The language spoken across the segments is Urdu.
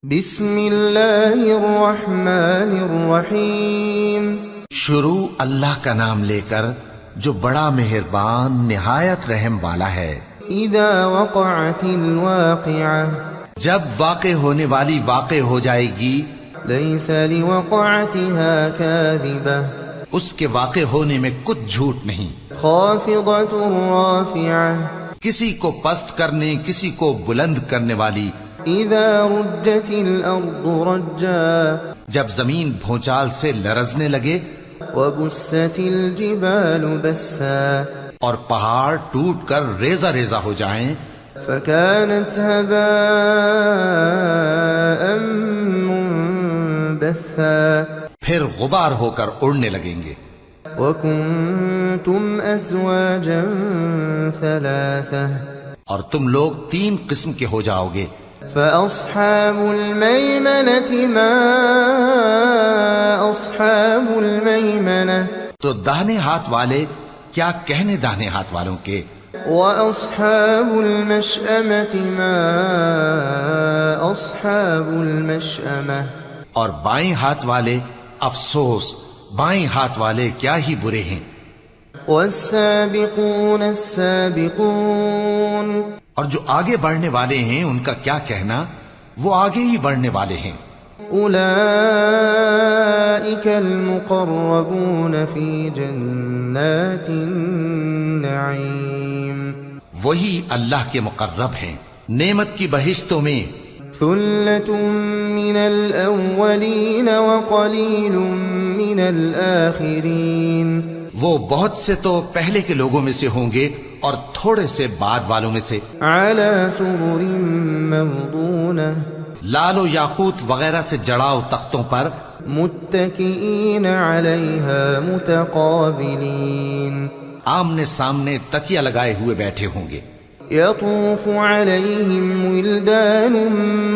بسم اللہ الرحمن الرحیم۔ شروع اللہ کا نام لے کر جو بڑا مہربان نہایت رحم والا ہے۔ اذا وقعت الواقعہ، جب واقع ہونے والی واقع ہو جائے گی، لیس لوقعتها کاذبہ، اس کے واقع ہونے میں کچھ جھوٹ نہیں۔ خافضۃ رافعہ، کسی کو پست کرنے کسی کو بلند کرنے والی۔ اذا رجت الارض رجا، جب زمین بھونچال سے لرزنے لگے، وبست الجبال بسا، اور پہاڑ ٹوٹ کر ریزہ ریزہ ہو جائیں، فكانت هباء منبثا، پھر غبار ہو کر اڑنے لگیں گے۔ وكنتم ازواجا ثلاثة، اور تم لوگ 3 قسم کے ہو جاؤ گے۔ فأصحاب الميمنة ما أصحاب الميمنة، تو داہنے ہاتھ والے کیا کہنے داہنے ہاتھ والوں کے، وأصحاب المشأمة ما أصحاب المشأمة، اور بائیں ہاتھ والے افسوس بائیں ہاتھ والے کیا ہی برے ہیں۔ والسابقون السابقون، اور جو آگے بڑھنے والے ہیں ان کا کیا کہنا، وہ آگے ہی بڑھنے والے ہیں۔ أولئك المقربون في جنات النعيم، وہی اللہ کے مقرب ہیں نعمت کی بہشتوں میں۔ ثلة من الأولين وقليل من الآخرين، وہ بہت سے تو پہلے کے لوگوں میں سے ہوں گے اور تھوڑے سے بعد والوں میں سے۔ على سرر موضونة، لال و یاقوت وغیرہ سے جڑاؤ تختوں پر، متكئين عليها متقابلين، آمنے سامنے تکیہ لگائے ہوئے بیٹھے ہوں گے۔ يطوف عليهم ولدان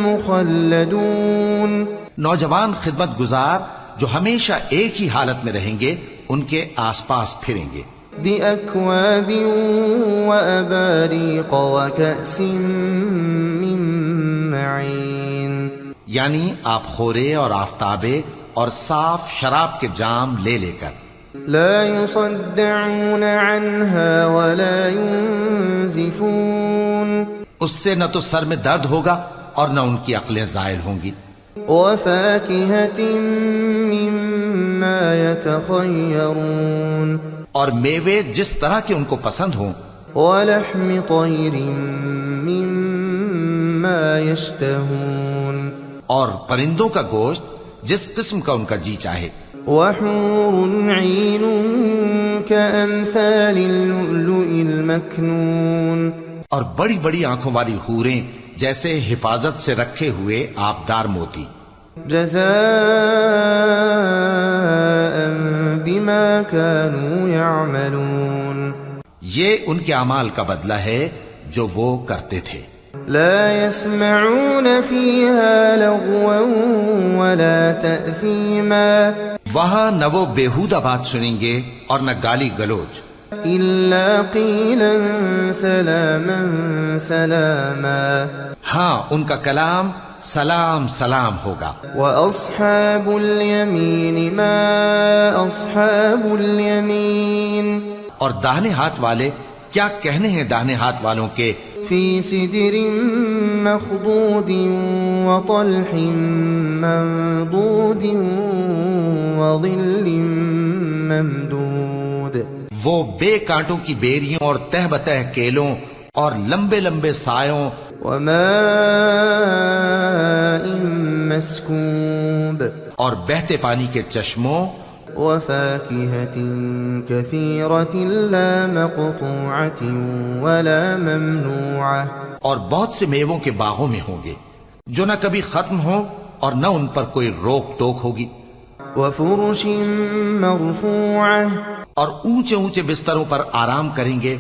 مخلدون، نوجوان خدمت گزار جو ہمیشہ ایک ہی حالت میں رہیں گے ان کے آس پاس پھریں گے۔ بأكواب وأباريق وكأس من معين، یعنی آپ خورے اور آفتابے اور صاف شراب کے جام لے لے کر۔ لا يصدعون عنها ولا ينزفون، اس سے نہ تو سر میں درد ہوگا اور نہ ان کی عقلیں زائل ہوں گی۔ وفاكهة مما يتخيرون، اور میوے جس طرح کے ان کو پسند ہوں۔ ولحم طير مما يشتهون، اور پرندوں کا گوشت جس قسم کا ان کا جی چاہے۔ وحور عين كأمثال اللؤلؤ المكنون، اور بڑی بڑی آنکھوں والی حوریں جیسے حفاظت سے رکھے ہوئے آبدار موتی۔ جزاء بما كانوا يعملون، یہ ان کے اعمال کا بدلہ ہے جو وہ کرتے تھے۔ لا يسمعون فيها لغوا ولا تأثيما، وہاں نہ وہ بیہودہ بات سنیں گے اور نہ گالی گلوچ، إلا قيلا سلاما سلاما، ہاں ان کا کلام سلام سلام ہوگا۔ وأصحاب اليمين ما أصحاب اليمين، اور داہنے ہاتھ والے کیا کہنے ہیں داہنے ہاتھ والوں کے، في سدر مخضود وطلح منضود وظل ممدود، وہ بے کانٹوں کی بیریوں اور تہ بتہ کیلوں اور لمبے لمبے سایوں، وماء مسكوب، اور بہتے پانی کے چشموں، وفاكهة كثيرة لا مقطوعة ولا ممنوعة، اور بہت سے میووں کے باغوں میں ہوں گے جو نہ کبھی ختم ہوں اور نہ ان پر کوئی روک ٹوک ہوگی۔ وفرش مرفوعة، اور اونچے اونچے بستروں پر آرام کریں گے۔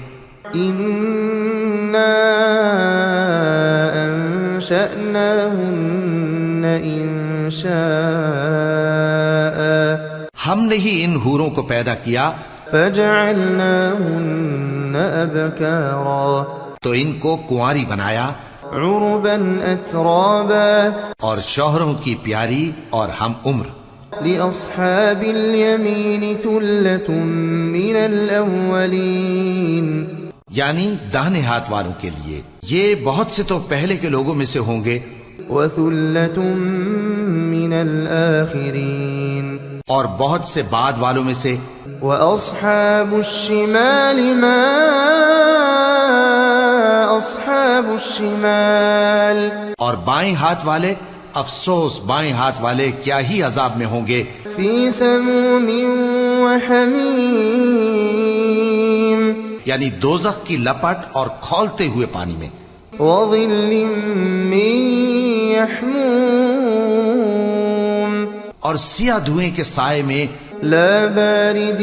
إنا أنشأناهن إنشاء، ہم نے ہی ان حوروں کو پیدا کیا، فجعلناهن أبكارا، تو ان کو کنواری بنایا، عربا أترابا اور شوہروں کی پیاری اور ہم عمر. لأصحاب اليمين ثلة من الأولين یعنی داہنے ہاتھ والوں کے لیے یہ بہت سے تو پہلے کے لوگوں میں سے ہوں گے وثلة من الآخرين اور بہت سے بعد والوں میں سے. وأصحاب الشمال ما أصحاب الشمال اور بائیں ہاتھ والے افسوس بائیں ہاتھ والے کیا ہی عذاب میں ہوں گے. في سموم وحميم یعنی دوزخ کی لپٹ اور کھولتے ہوئے پانی میں. وظل من يحموم اور سیاہ دھوئیں کے سائے میں. لا بارد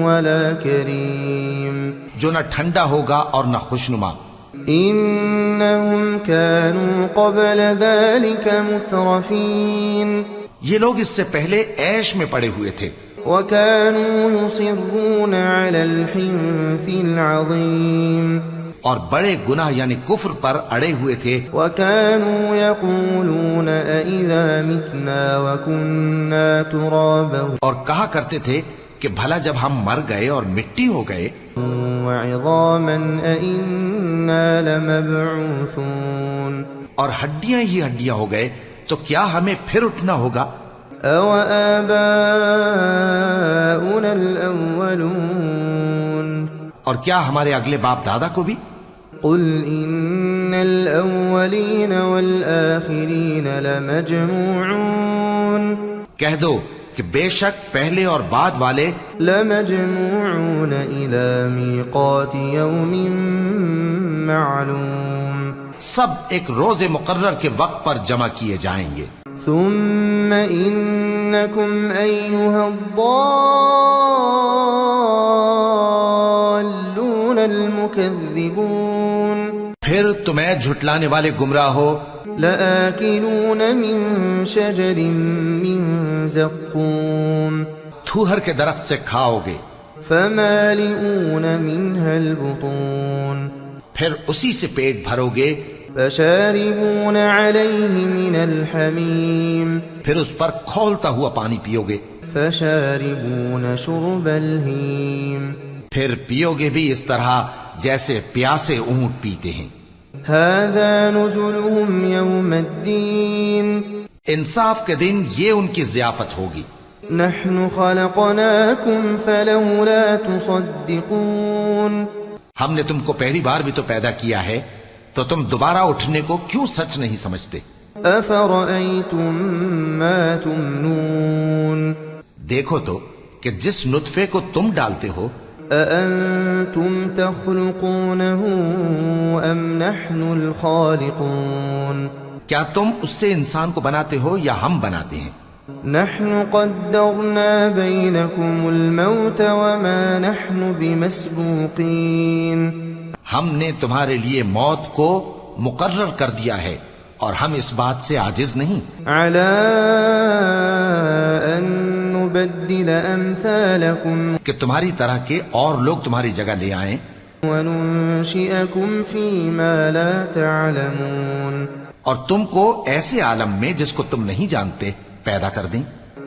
ولا كريم جو نہ ٹھنڈا ہوگا اور نہ خوشنما. إنهم كانوا قبل ذلك مترفين یہ لوگ اس سے پہلے عیش میں پڑے ہوئے تھے وكانوا يصرون على الحنث العظيم اور بڑے گناہ یعنی کفر پر اڑے ہوئے تھے. وكانوا يقولون أإذا متنا وكنا ترابا اور کہا کرتے تھے کہ بھلا جب ہم مر گئے اور مٹی ہو گئے وعظاما أإنا لمبعوثون اور ہڈیاں ہی ہڈیاں ہو گئے تو کیا ہمیں پھر اٹھنا ہوگا. أَوَآبَاؤُنَا الْأَوَّلُونَ اور کیا ہمارے اگلے باپ دادا کو بھی. قُلْ إِنَّ الْأَوَّلِينَ وَالْآخِرِينَ لَمَجْمُوعُونَ کہہ دو کہ بے شک پہلے اور بعد والے لَمَجْمُوعُونَ إِلَى مِيقَاتِ يَوْمٍ مَّعْلُومٍ سب ایک روز مقرر کے وقت پر جمع کیے جائیں گے. ثم إنكم أيها الضالون المكذبون پھر تمہیں جھٹلانے والے گمراہ ہو. لآكلون من شجر من زقوم تھوہر کے درخت سے کھاؤ گے فمالئون منها البطون پھر اسی سے پیٹ بھرو گے. فشاربون عليه من الحميم پھر اس پر کھولتا ہوا پانی پیو گے. فشاربون شرب الهيم پھر پیو گے بھی اس طرح جیسے پیاسے اونٹ پیتے ہیں. هذا نزلهم يوم الدين انصاف کے دن یہ ان کی ضیافت ہوگی. نحن خلقناكم فلولا تصدقون ہم نے تم کو پہلی بار بھی تو پیدا کیا ہے تو تم دوبارہ اٹھنے کو کیوں سچ نہیں سمجھتے. أفرأيتم ما تمنون دیکھو تو کہ جس نطفے کو تم ڈالتے ہو أأنتم تخلقونه أم نحن الخالقون کیا تم اس سے انسان کو بناتے ہو یا ہم بناتے ہیں. نحن قدرنا بينكم الموت وما نحن بمسبوقين ہم نے تمہارے لیے موت کو مقرر کر دیا ہے اور ہم اس بات سے عاجز نہیں. على أن نبدل أمثالكم کہ تمہاری طرح کے اور لوگ تمہاری جگہ لے آئیں وننشئكم فيما لا تعلمون اور تم کو ایسے عالم میں جس کو تم نہیں جانتے پیدا کر دیں.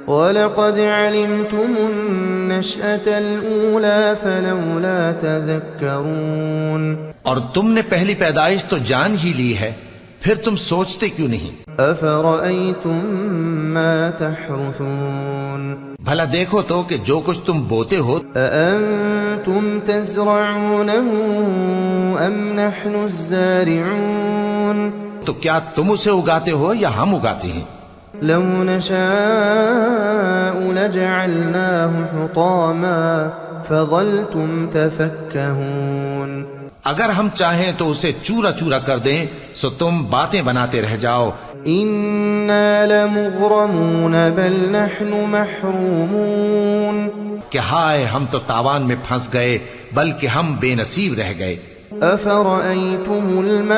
وَلَقَدْ عَلِمْتُمُ النَّشْأَةَ الْأُولَى فَلَوْلَا تَذَكَّرُونَ اور تم نے پہلی پیدائش تو جان ہی لی ہے پھر تم سوچتے کیوں نہیں. أَفَرَأَيْتُم مَّا تَحْرُثُونَ بھلا دیکھو تو کہ جو کچھ تم بوتے ہو أَأَنتُمْ تَزْرَعُونَهُ أَمْ نَحْنُ الزَّارِعُونَ تو کیا تم اسے اگاتے ہو یا ہم اگاتے ہیں. لو نشاء لجعلناه حطاما فظلتم تفكهون اگر ہم چاہیں تو اسے چورا چورا کر دیں سو تم باتیں بناتے رہ جاؤ. إنا لمغرمون بل نحن محرومون کہ ہائے ہم تو تاوان میں پھنس گئے بلکہ ہم بے نصیب رہ گئے. أفرأيتم الماء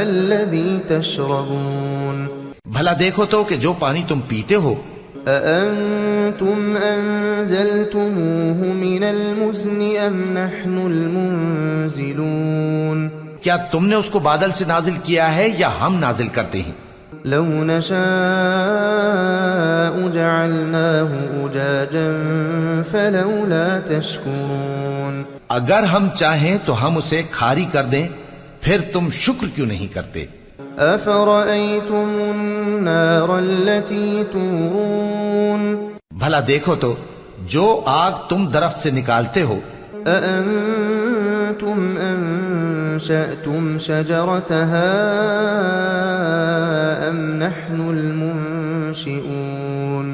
الذي تشربون بھلا دیکھو تو کہ جو پانی تم پیتے ہو أأنتم أنزلتموه من المزن أم نحن المنزلون کیا تم نے اس کو بادل سے نازل کیا ہے یا ہم نازل کرتے ہیں؟ لو نشاء جعلناه أجاجا فلولا تشكرون اگر ہم چاہیں تو ہم اسے کھاری کر دیں، پھر تم شکر کیوں نہیں کرتے؟ أفرأيتم النار التي تورون بھلا دیکھو تو جو آگ تم درخت سے نکالتے ہو، أأنتم أنشأتم شجرتها أم نحن المنشئون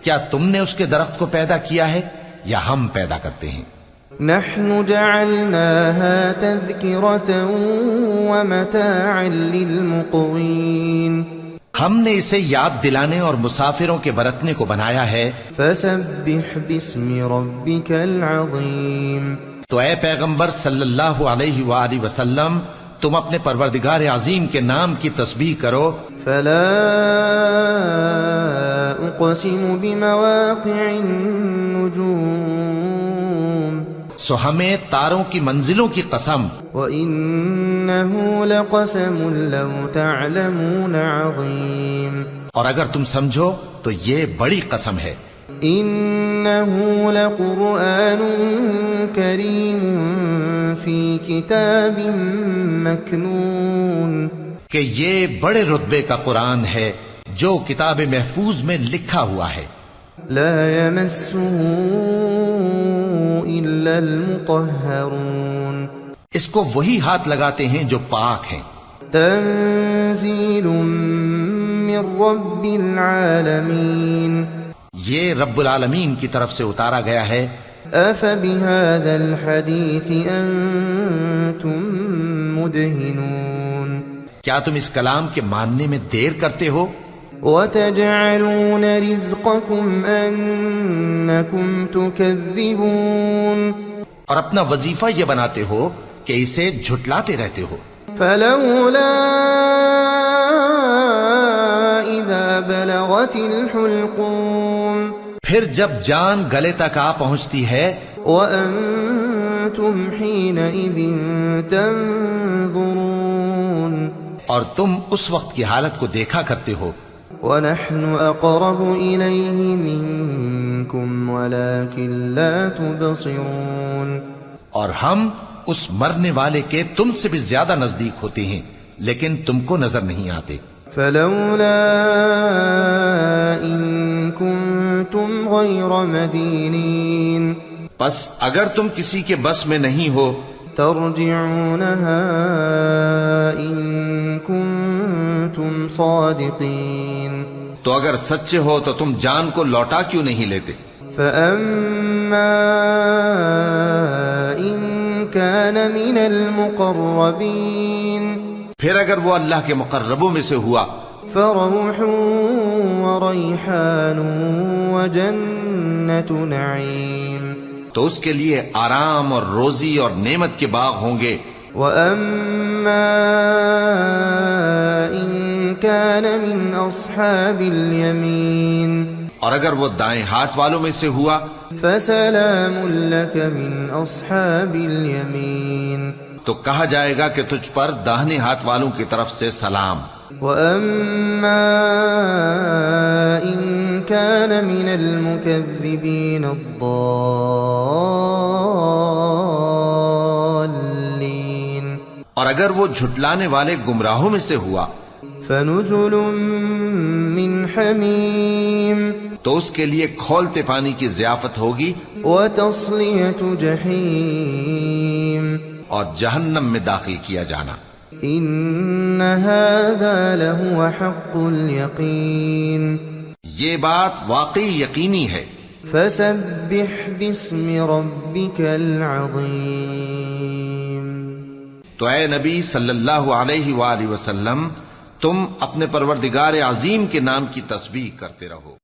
کیا تم نے اس کے درخت کو پیدا کیا ہے یا ہم پیدا کرتے ہیں؟ نحن جعلناها تذكرة ومتاعا للمقوين ہم نے اسے یاد دلانے اور مسافروں کے برتنے کو بنایا ہے۔ فسبح باسم ربك العظيم تو اے پیغمبر صلی اللہ علیہ وآلہ وسلم، تم اپنے پروردگار عظیم کے نام کی تسبیح کرو۔ فلا اقسم بمواقع النجوم سو ہمیں تاروں کی منزلوں کی قسم، وإنه لقسم لو تعلمون عظيم اور اگر تم سمجھو تو یہ بڑی قسم ہے۔ إنه لقرآن كريم في كتاب مكنون کہ یہ بڑے رتبے کا قرآن ہے جو کتاب محفوظ میں لکھا ہوا ہے۔ لا يمسه إلا المطهرون اس کو وہی ہاتھ لگاتے ہیں جو پاک ہیں۔ تنزيل من رب العالمين یہ رب العالمین کی طرف سے اتارا گیا ہے۔ أفبهذا الحديث أنتم مدهنون کیا تم اس کلام کے ماننے میں دیر کرتے ہو؟ وتجعلون رزقكم أنكم تكذبون اور اپنا وظیفہ یہ بناتے ہو کہ اسے جھٹلاتے رہتے ہو۔ فلولا إذا بلغت الحلقوم پھر جب جان گلے تک آ پہنچتی ہے، وأنتم حينئذ تنظرون اور تم اس وقت کی حالت کو دیکھا کرتے ہو۔ ونحن أقرب إليه منكم ولكن لا تبصرون اور ہم اس مرنے والے کے تم سے بھی زیادہ نزدیک ہوتے ہیں لیکن تم کو نظر نہیں آتے۔ فلولا إن كنتم غير مدينين پس اگر تم کسی کے بس میں نہیں ہو ترجعونها إن كنتم صادقين تو اگر سچے ہو تو تم جان کو لوٹا کیوں نہیں لیتے؟ فأما إن كان من المقربين پھر اگر وہ اللہ کے مقربوں میں سے ہوا فروح وريحان وجنة نعيم تو اس کے لیے آرام اور روزی اور نعمت کے باغ ہوں گے۔ وأما إن كان من أصحاب اليمين اور اگر وہ دائیں ہاتھ والوں میں سے ہوا فسلام لك من أصحاب اليمين تو کہا جائے گا کہ تجھ پر داہنے ہاتھ والوں کی طرف سے سلام۔ وأما إن كان من المكذبين الضالين اور اگر وہ جھٹلانے والے گمراہوں میں سے ہوا فنزل من حمیم تو اس کے لیے کھولتے پانی کی ضیافت ہوگی وتصلیۃ جحیم اور جہنم میں داخل کیا جانا۔ ان هذا لهو حق اليقین یہ بات واقعی یقینی ہے۔ فسبح باسم ربك العظیم تو اے نبی صلی اللہ علیہ وآلہ وسلم، تم اپنے پروردگار عظیم کے نام کی تسبیح کرتے رہو۔